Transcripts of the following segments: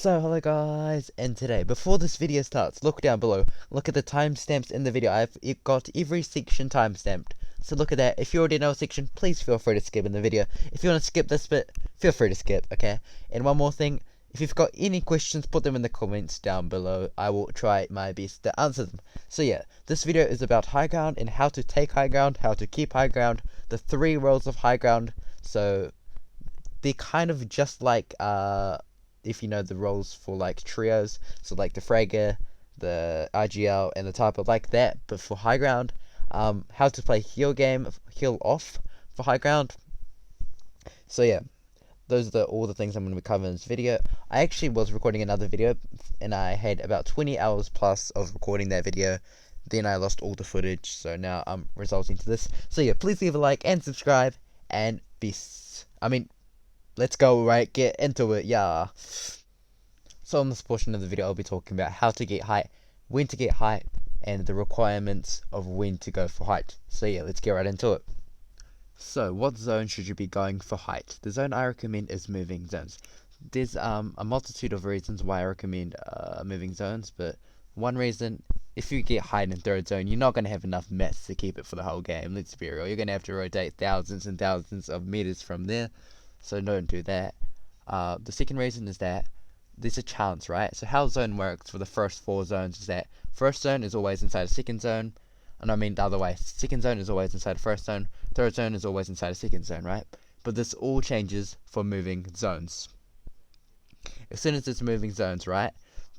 So hello guys, and today, before this video starts, look down below, look at the timestamps in the video. I've got every section timestamped, so look at that. If you already know a section, please feel free to skip in the video. If you want to skip this bit, feel free to skip, okay? And one more thing, if you've got any questions, put them in the comments down below. I will try my best to answer them. So yeah, this video is about high ground and how to take high ground, how to keep high ground, the 3 roles of high ground. So they're kind of just like if you know the roles for like trios, so like the Fragger, the IGL, and the typo, like that, but for high ground. How to play heal off for high ground. So yeah, those are all the things I'm going to be covering in this video. I actually was recording another video, and I had about 20 hours plus of recording that video. Then I lost all the footage, so now I'm resulting to this. So yeah, please leave a like and subscribe, and let's go, right? Get into it, yeah. So in this portion of the video, I'll be talking about how to get height, when to get height, and the requirements of when to go for height. So yeah, let's get right into it. So what zone should you be going for height? The zone I recommend is moving zones. There's a multitude of reasons why I recommend moving zones, but one reason, if you get height in third zone, you're not going to have enough mats to keep it for the whole game. Let's be real, you're going to have to rotate thousands and thousands of meters from there. So don't do that. The second reason is that there's a chance, right? So how zone works for the first 4 zones is that first zone is always inside a second zone, and I mean the other way. Second zone is always inside a first zone. Third zone is always inside a second zone, right? But this all changes for moving zones. As soon as it's moving zones, right,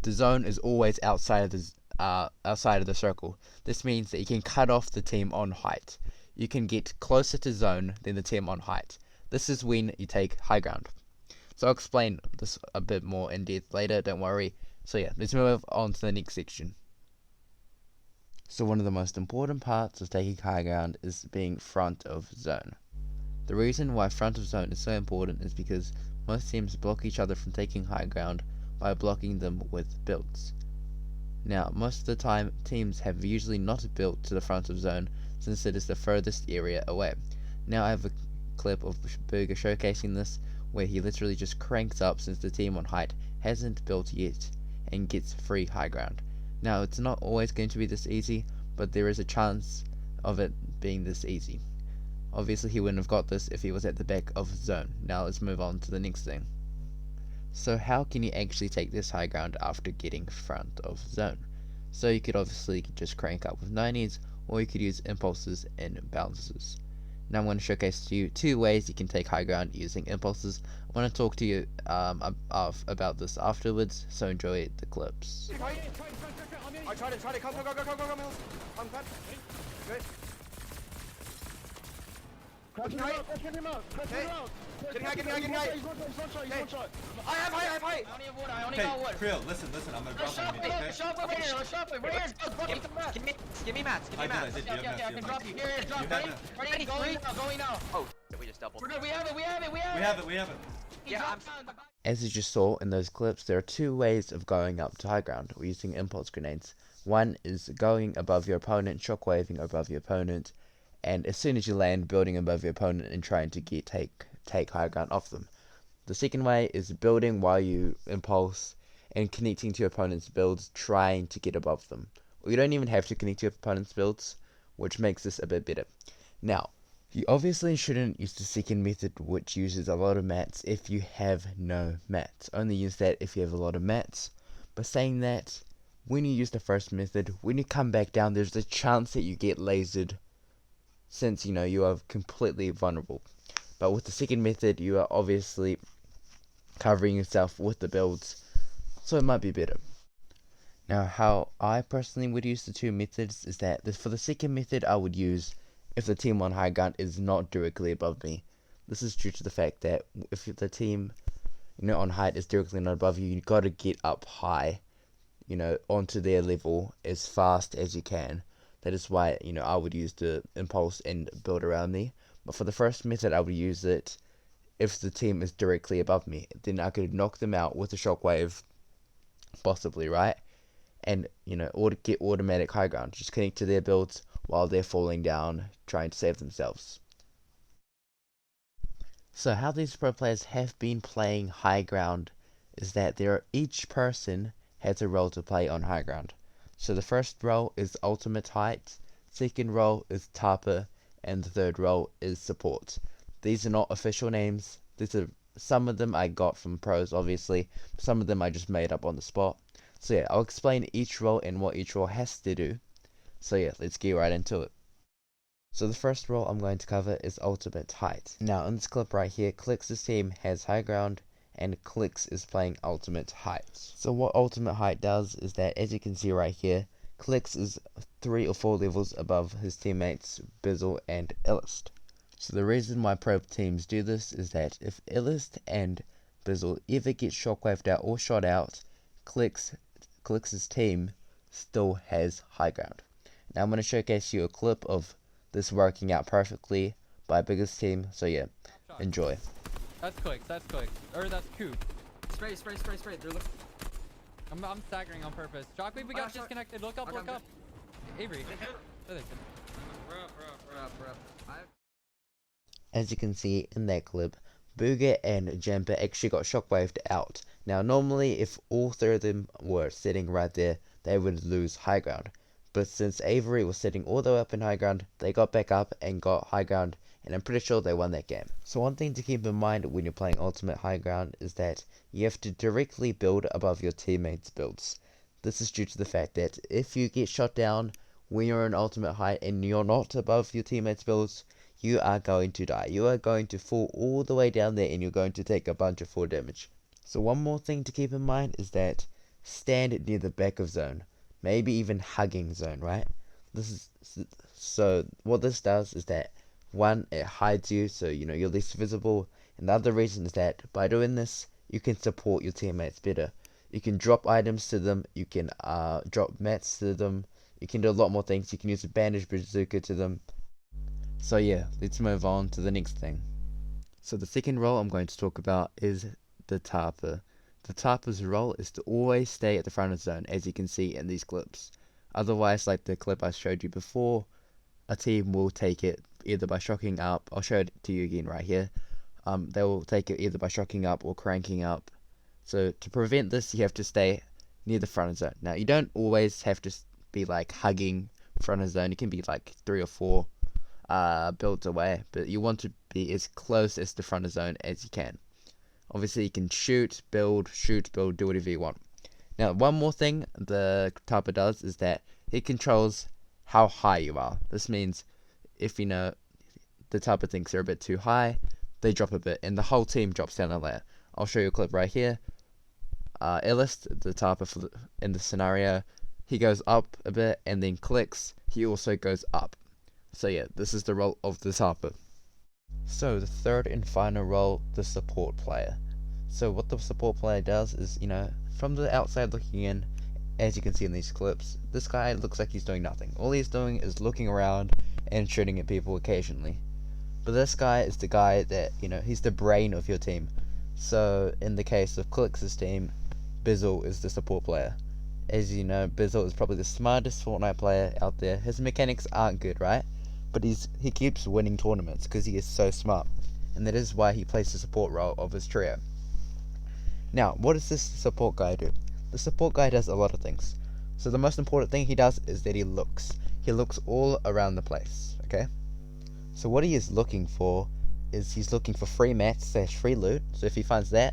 the zone is always outside of the circle. This means that you can cut off the team on height. You can get closer to zone than the team on height. This is when you take high ground. So I'll explain this a bit more in depth later, don't worry. So yeah, let's move on to the next section. So one of the most important parts of taking high ground is being front of zone. The reason why front of zone is so important is because most teams block each other from taking high ground by blocking them with builds. Now, most of the time, teams have usually not built to the front of zone since it is the furthest area away. Now I have a clip of Burger showcasing this, where he literally just cranks up since the team on height hasn't built yet and gets free high ground. Now it's not always going to be this easy, but there is a chance of it being this easy. Obviously he wouldn't have got this if he was at the back of zone. Now let's move on to the next thing. So how can you actually take this high ground after getting front of zone? So you could obviously just crank up with 90s, or you could use impulses and bounces. Now I'm going to showcase to you 2 ways you can take high ground using impulses. I want to talk to you about this afterwards, so enjoy the clips. I tried it, come, I'm cut. Good. Getting high. Getting high. I have height. I only got wood. Krill, listen, I'm gonna drop you. Give me mats. I can drop you. Here, drop. Ready? Going now. Oh, we just doubled. We're good. We have it. Yeah, As you just saw in those clips, there are 2 ways of going up to high ground or using impulse grenades. One is going above your opponent, shockwaving above your opponent, and as soon as you land, building above your opponent and trying to take high ground off them. The second way is building while you impulse and connecting to your opponent's builds, trying to get above them. Or you don't even have to connect to your opponent's builds, which makes this a bit better. Now, you obviously shouldn't use the second method, which uses a lot of mats, if you have no mats. Only use that if you have a lot of mats. But saying that, when you use the first method, when you come back down, there's a chance that you get lasered, since you are completely vulnerable. But with the second method, you are obviously covering yourself with the builds, so it might be better. Now, how I personally would use the 2 methods is that for the second method, I would use if the team on high ground is not directly above me. This is due to the fact that if the team on height is directly not above you, you've got to get up high, onto their level as fast as you can. That is why I would use the impulse and build around me. But for the first method, I would use it if the team is directly above me. Then I could knock them out with a shockwave, possibly, right? And get automatic high ground. Just connect to their builds while they're falling down, trying to save themselves. So how these pro players have been playing high ground is that each person has a role to play on high ground. So the first role is ultimate height, second role is tapper, and the third role is support. These are not official names. These are some of them I got from pros, obviously. Some of them I just made up on the spot. So yeah, I'll explain each role and what each role has to do. So yeah, let's get right into it. So the first role I'm going to cover is ultimate height. Now in this clip right here, Clix's team has high ground and Clix is playing ultimate height. So what ultimate height does is that, as you can see right here, Clix is 3 or 4 levels above his teammates Bizzle and Illust. So the reason why pro teams do this is that if Illust and Bizzle ever get shockwaved out or shot out, Clix's team still has high ground. Now I'm going to showcase you a clip of this working out perfectly by biggest team. So yeah, enjoy. That's Clix. Or that's Coop. Spray. I'm staggering on purpose. Shockwave, we got disconnected. Look up. Avery. As you can see in that clip, Booger and Jumper actually got shockwaved out. Now normally if all 3 of them were sitting right there, they would lose high ground. But since Avery was sitting all the way up in high ground, they got back up and got high ground, and I'm pretty sure they won that game. So one thing to keep in mind when you're playing ultimate high ground is that you have to directly build above your teammates' builds. This is due to the fact that if you get shot down when you're in ultimate height and you're not above your teammates' builds, you are going to die. You are going to fall all the way down there and you're going to take a bunch of fall damage. So one more thing to keep in mind is that stand near the back of zone. Maybe even hugging zone, right? So what this does is that, one, it hides you, so you're less visible, and the other reason is that by doing this, you can support your teammates better. You can drop items to them, you can drop mats to them, you can do a lot more things. You can use a bandage bazooka to them. So yeah, let's move on to the next thing. So the second role I'm going to talk about is the tapper. The tapper's role is to always stay at the front of the zone, as you can see in these clips. Otherwise, like the clip I showed you before, a team will take it either by shocking up. I'll show it to you again right here. They will take it either by shocking up or cranking up. So to prevent this, you have to stay near the front of the zone. Now, you don't always have to be like hugging front of the zone. You can be like 3 or 4 builds away, but you want to be as close as the front of the zone as you can. Obviously, you can shoot, build, do whatever you want. Now, one more thing the tapper does is that it controls how high you are. This means if the tapper thinks they're a bit too high, they drop a bit, and the whole team drops down a layer. I'll show you a clip right here. Illust, the tapper in the scenario, he goes up a bit, and then Clix, he also goes up. So yeah, this is the role of the tapper. So the third and final role, the support player. So what the support player does is, from the outside looking in, as you can see in these clips, this guy looks like he's doing nothing. All he's doing is looking around and shooting at people occasionally. But this guy is the guy that, he's the brain of your team. So in the case of Clix's team, Bizzle is the support player. As you know, Bizzle is probably the smartest Fortnite player out there. His mechanics aren't good, right? But he keeps winning tournaments because he is so smart. And that is why he plays the support role of his trio. Now, what does this support guy do? The support guy does a lot of things. So the most important thing he does is that he looks. He looks all around the place, okay? So what he is looking for is he's looking for free mats / free loot. So if he finds that,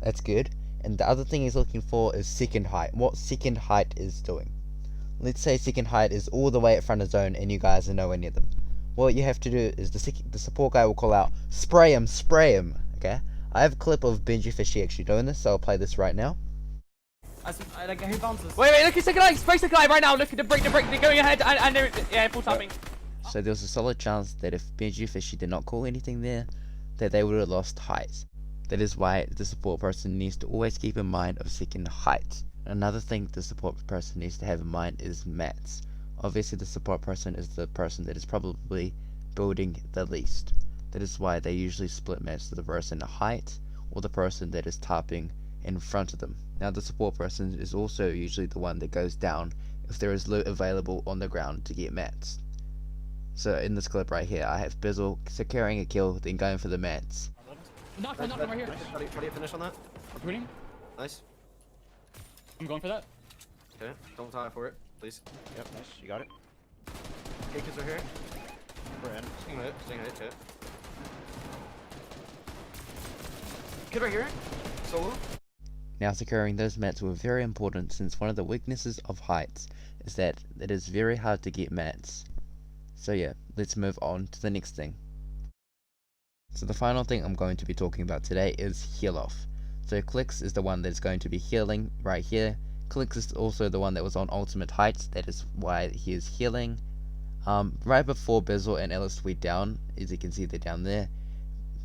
that's good. And the other thing he's looking for is second height. What second height is doing. Let's say second height is all the way at front of zone and you guys are nowhere near them. What you have to do is the support guy will call out, spray him, okay? I have a clip of Benji Fishy actually doing this, so I'll play this right now. Who bounces? Wait, look at second eye. Spray second eye right now. Look at the break. They're going ahead. And they're, yeah, full tapping. So there was a solid chance that if Benji Fishy did not call anything there, that they would have lost height. That is why the support person needs to always keep in mind of second height. Another thing the support person needs to have in mind is mats. Obviously the support person is the person that is probably building the least. That is why they usually split mats to the person at height or the person that is tapping in front of them. Now the support person is also usually the one that goes down if there is loot available on the ground to get mats. So in this clip right here, I have Bizzle securing a kill, then going for the mats. Knock him right here. How do you finish on that? Winning? Nice. I'm going for that. Okay, don't tie for it, please. Yep, nice. You got it. Okay, kids are here. We're in. Staying hit, okay. Kid right here. Solo. Now securing those mats were very important, since one of the weaknesses of heights is that it is very hard to get mats. So yeah, let's move on to the next thing. So the final thing I'm going to be talking about today is heal off. So Clicks is the one that's going to be healing right here. Clicks is also the one that was on ultimate heights, that is why he is healing. Right before Bizzle and Ellis went down, as you can see they're down there,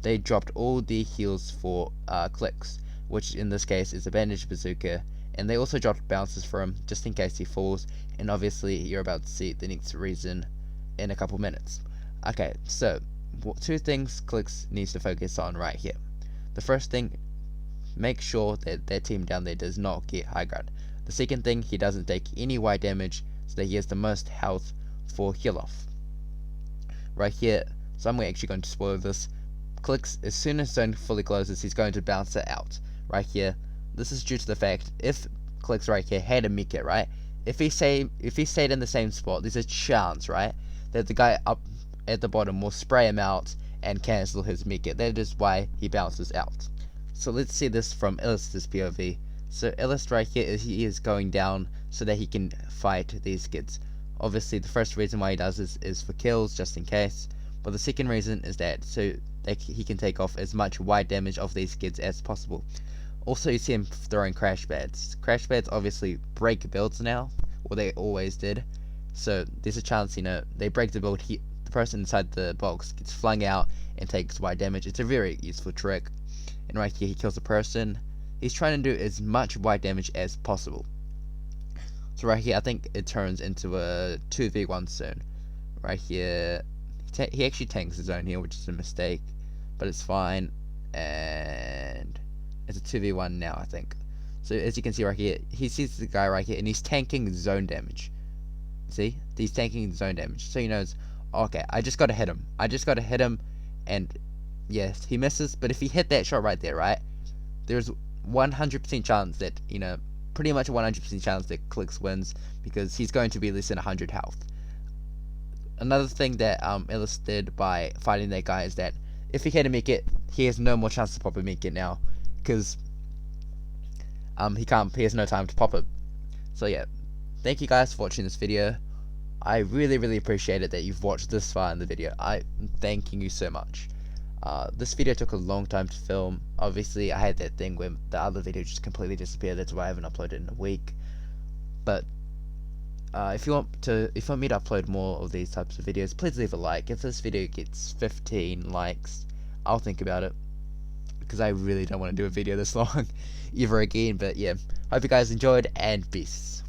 they dropped all the heals for Clicks, which in this case is a bandage bazooka, and they also dropped bounces for him just in case he falls, and obviously you're about to see the next reason in a couple minutes. Okay, so two things Clicks needs to focus on right here. The first thing, make sure that their team down there does not get high ground. The second thing, he doesn't take any wide damage, so that he has the most health for heal off. Right here, so I'm actually going to spoil this. Clicks, as soon as zone fully closes, he's going to bounce it out. Right here, this is due to the fact, if Clicks right here had a mech, right, if he stayed in the same spot, there's a chance, right, that the guy up at the bottom will spray him out and cancel his mech. That is why he bounces out. So let's see this from Ellis' POV. So Ellis right here, he is going down so that he can fight these kids. Obviously the first reason why he does this is for kills, just in case, but the second reason is that so that he can take off as much wide damage of these kids as possible. Also, you see him throwing crash pads. Crash pads obviously break builds now, or they always did, so there's a chance, you know, they break the build, the person inside the box gets flung out and takes wide damage. It's a very useful trick. And right here he kills a person. He's trying to do as much wide damage as possible. So right here I think it turns into a 2v1 soon. Right here he actually tanks his own here, which is a mistake, but it's fine, and it's a 2v1 now I think. So as you can see right here, he sees the guy right here and he's tanking zone damage. See, he's tanking zone damage, so he knows, okay, I just gotta hit him, and yes, he misses, but if he hit that shot right there, right, there's 100% chance that, you know, pretty much 100% chance that Clicks wins, because he's going to be less than 100 health. Another thing that Ellis did by fighting that guy is that if he had a mech it, he has no more chance to pop a mech it now, because he has no time to pop it. So yeah, thank you guys for watching this video. I really appreciate it that you've watched this far in the video. I'm thanking you so much. This video took a long time to film. Obviously I had that thing where the other video just completely disappeared, that's why I haven't uploaded in a week. But if you want me to upload more of these types of videos, please leave a like. If this video gets 15 likes, I'll think about it, because I really don't want to do a video this long ever again. But yeah, hope you guys enjoyed, and peace.